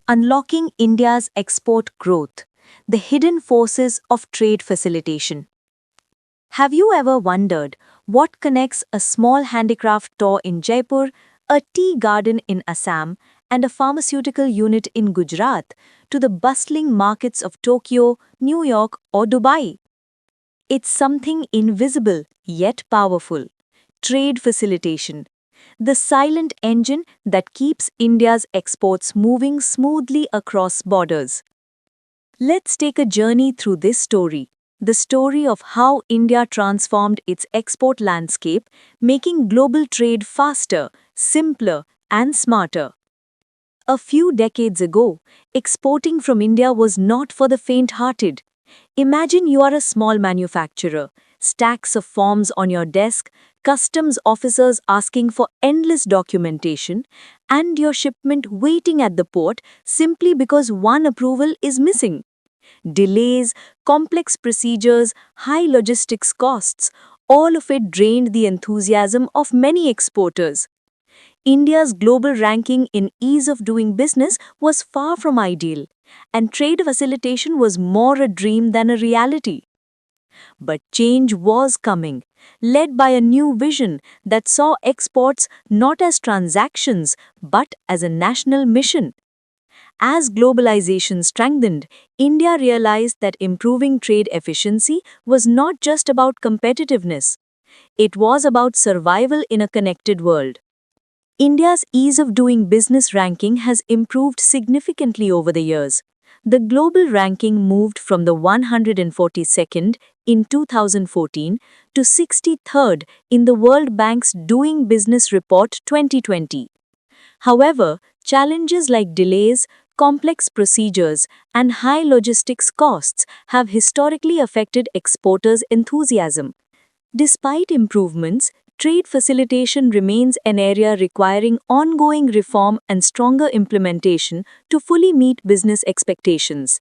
Unlocking India's export growth, the hidden forces of trade facilitation. Have you ever wondered what connects a small handicraft store in Jaipur, a tea garden in Assam, and a pharmaceutical unit in Gujarat to the bustling markets of Tokyo, New York, or Dubai? It's something invisible yet powerful. Trade facilitation, the silent engine that keeps India's exports moving smoothly across borders. Let's take a journey through this story, the story of how India transformed its export landscape, making global trade faster, simpler, and smarter. A few decades ago, exporting from India was not for the faint-hearted. Imagine you are a small manufacturer, stacks of forms on your desk, customs officers asking for endless documentation, and your shipment waiting at the port simply because one approval is missing. Delays, complex procedures, high logistics costs, all of it drained the enthusiasm of many exporters. India's global ranking in ease of doing business was far from ideal, and trade facilitation was more a dream than a reality. But change was coming, led by a new vision that saw exports not as transactions but as a national mission. As globalization strengthened, India realized that improving trade efficiency was not just about competitiveness. It was about survival in a connected world. India's ease of doing business ranking has improved significantly over the years. The global ranking moved from the 142nd in 2014 to 63rd in the World Bank's Doing Business Report 2020. However, challenges like delays, complex procedures, and high logistics costs have historically affected exporters' enthusiasm. Despite improvements, trade facilitation remains an area requiring ongoing reform and stronger implementation to fully meet business expectations.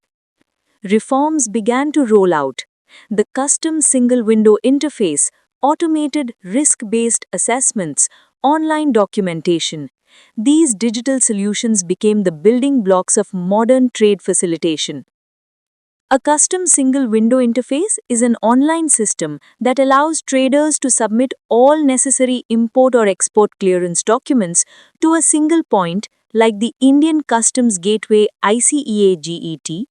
Reforms began to roll out. The custom single window interface, automated risk-based assessments, online documentation. These digital solutions became the building blocks of modern trade facilitation. A custom single window interface is an online system that allows traders to submit all necessary import or export clearance documents to a single point like the Indian Customs Gateway ICEGATE.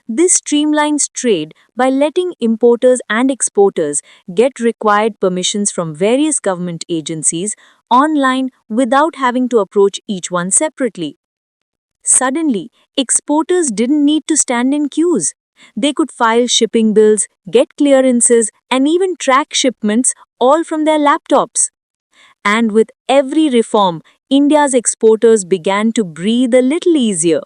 This streamlines trade by letting importers and exporters get required permissions from various government agencies online without having to approach each one separately. Suddenly, exporters didn't need to stand in queues. They could file shipping bills, get clearances, and even track shipments all from their laptops. And with every reform, India's exporters began to breathe a little easier.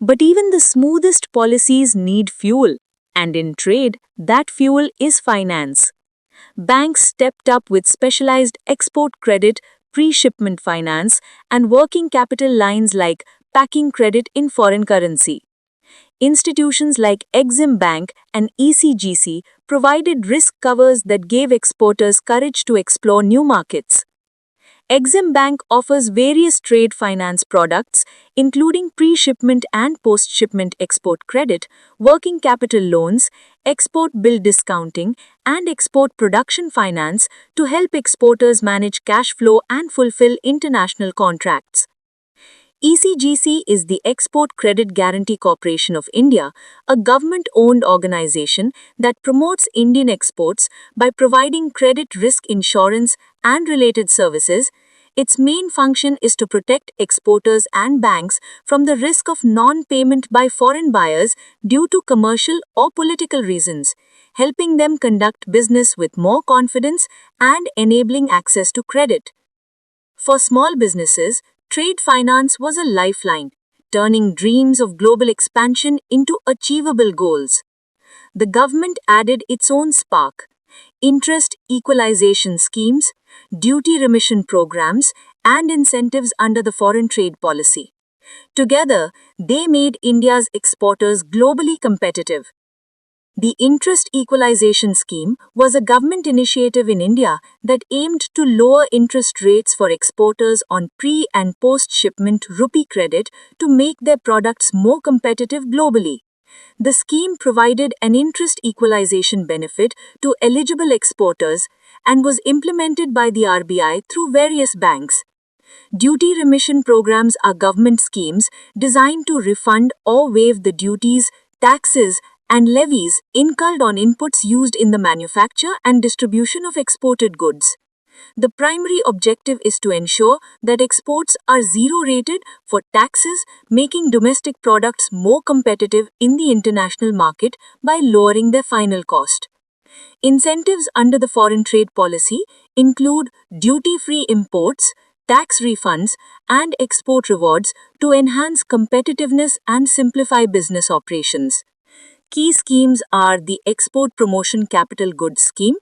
But even the smoothest policies need fuel, and in trade, that fuel is finance. Banks stepped up with specialized export credit, pre-shipment finance, and working capital lines like packing credit in foreign currency. Institutions like EXIM Bank and ECGC provided risk covers that gave exporters courage to explore new markets. EXIM Bank offers various trade finance products, including pre-shipment and post-shipment export credit, working capital loans, export bill discounting, and export production finance to help exporters manage cash flow and fulfill international contracts. ECGC is the Export Credit Guarantee Corporation of India, a government-owned organization that promotes Indian exports by providing credit risk insurance and related services. Its main function is to protect exporters and banks from the risk of non-payment by foreign buyers due to commercial or political reasons, helping them conduct business with more confidence and enabling access to credit. For small businesses, trade finance was a lifeline, turning dreams of global expansion into achievable goals. The government added its own spark: interest equalization schemes, duty remission programs, and incentives under the foreign trade policy. Together, they made India's exporters globally competitive. The Interest Equalization Scheme was a government initiative in India that aimed to lower interest rates for exporters on pre- and post-shipment rupee credit to make their products more competitive globally. The scheme provided an interest equalization benefit to eligible exporters and was implemented by the RBI through various banks. Duty remission programs are government schemes designed to refund or waive the duties, taxes, and levies incurred on inputs used in the manufacture and distribution of exported goods. The primary objective is to ensure that exports are zero-rated for taxes, making domestic products more competitive in the international market by lowering their final cost. Incentives under the foreign trade policy include duty-free imports, tax refunds, and export rewards to enhance competitiveness and simplify business operations. Key schemes are the Export Promotion Capital Goods Scheme,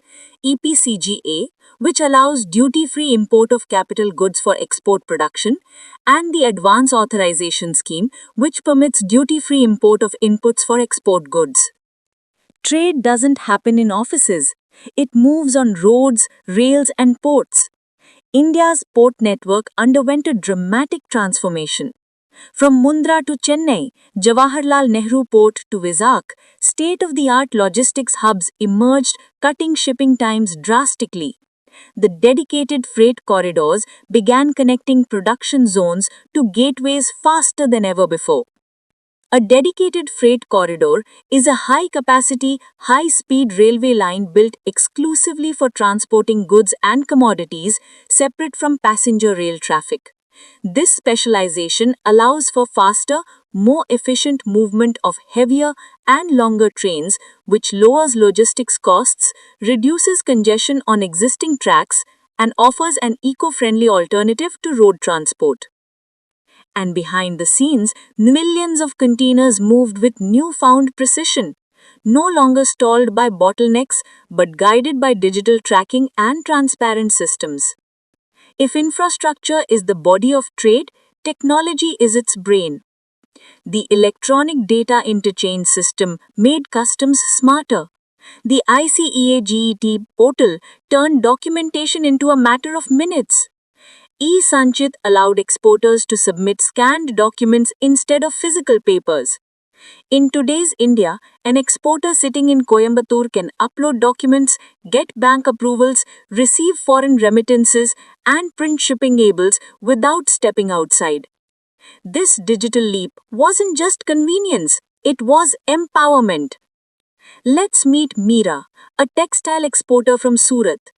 EPCGA, which allows duty-free import of capital goods for export production, and the Advance Authorization Scheme, which permits duty-free import of inputs for export goods. Trade doesn't happen in offices. It moves on roads, rails, and ports. India's port network underwent a dramatic transformation. From Mundra to Chennai, Jawaharlal Nehru Port to Vizag, state-of-the-art logistics hubs emerged, cutting shipping times drastically. The dedicated freight corridors began connecting production zones to gateways faster than ever before. A dedicated freight corridor is a high-capacity, high-speed railway line built exclusively for transporting goods and commodities separate from passenger rail traffic. This specialization allows for faster, more efficient movement of heavier and longer trains, which lowers logistics costs, reduces congestion on existing tracks, and offers an eco-friendly alternative to road transport. And behind the scenes, millions of containers moved with newfound precision, no longer stalled by bottlenecks but guided by digital tracking and transparent systems. If infrastructure is the body of trade, technology is its brain. The electronic data interchange system made customs smarter. The ICEGATE portal turned documentation into a matter of minutes. E-Sanchit allowed exporters to submit scanned documents instead of physical papers. In today's India, an exporter sitting in Coimbatore can upload documents, get bank approvals, receive foreign remittances, and print shipping labels without stepping outside. This digital leap wasn't just convenience, it was empowerment. Let's meet Meera, a textile exporter from Surat.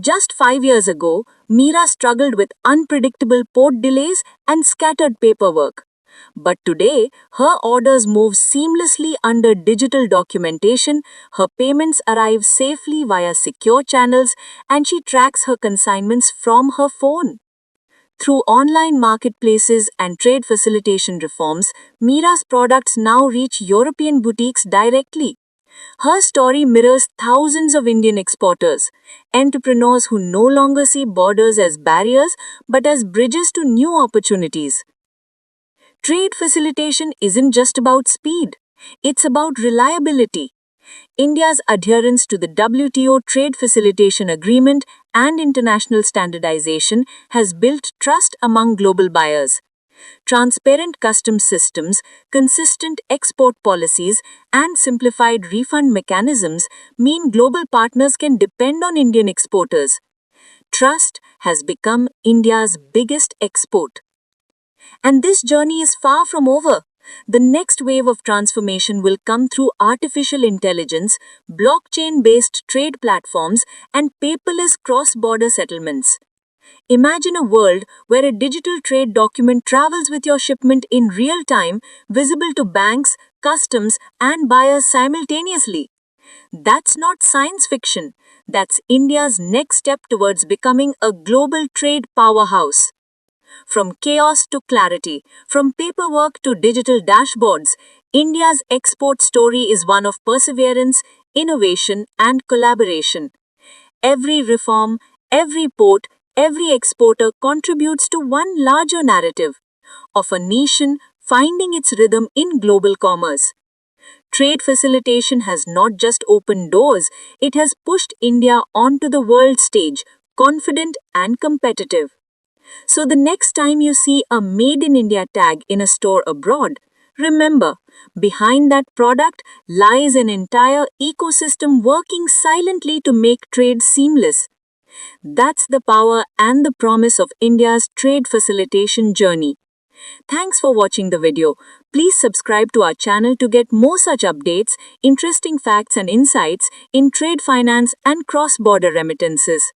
Just 5 years ago, Meera struggled with unpredictable port delays and scattered paperwork. But today, her orders move seamlessly under digital documentation, her payments arrive safely via secure channels, and she tracks her consignments from her phone. Through online marketplaces and trade facilitation reforms, Meera's products now reach European boutiques directly. Her story mirrors thousands of Indian exporters, entrepreneurs who no longer see borders as barriers but as bridges to new opportunities. Trade facilitation isn't just about speed, it's about reliability. India's adherence to the WTO Trade Facilitation Agreement and international standardization has built trust among global buyers. Transparent customs systems, consistent export policies, and simplified refund mechanisms mean global partners can depend on Indian exporters. Trust has become India's biggest export. And this journey is far from over. The next wave of transformation will come through artificial intelligence, blockchain-based trade platforms, and paperless cross-border settlements. Imagine a world where a digital trade document travels with your shipment in real time, visible to banks, customs, and buyers simultaneously. That's not science fiction. That's India's next step towards becoming a global trade powerhouse. From chaos to clarity, from paperwork to digital dashboards, India's export story is one of perseverance, innovation, and collaboration. Every reform, every port, every exporter contributes to one larger narrative of a nation finding its rhythm in global commerce. Trade facilitation has not just opened doors, it has pushed India onto the world stage, confident and competitive. So the next time you see a Made in India tag in a store abroad, remember, behind that product lies an entire ecosystem working silently to make trade seamless. That's the power and the promise of India's trade facilitation journey. Thanks for watching the video. Please subscribe to our channel to get more such updates, interesting facts and insights in trade finance and cross-border remittances.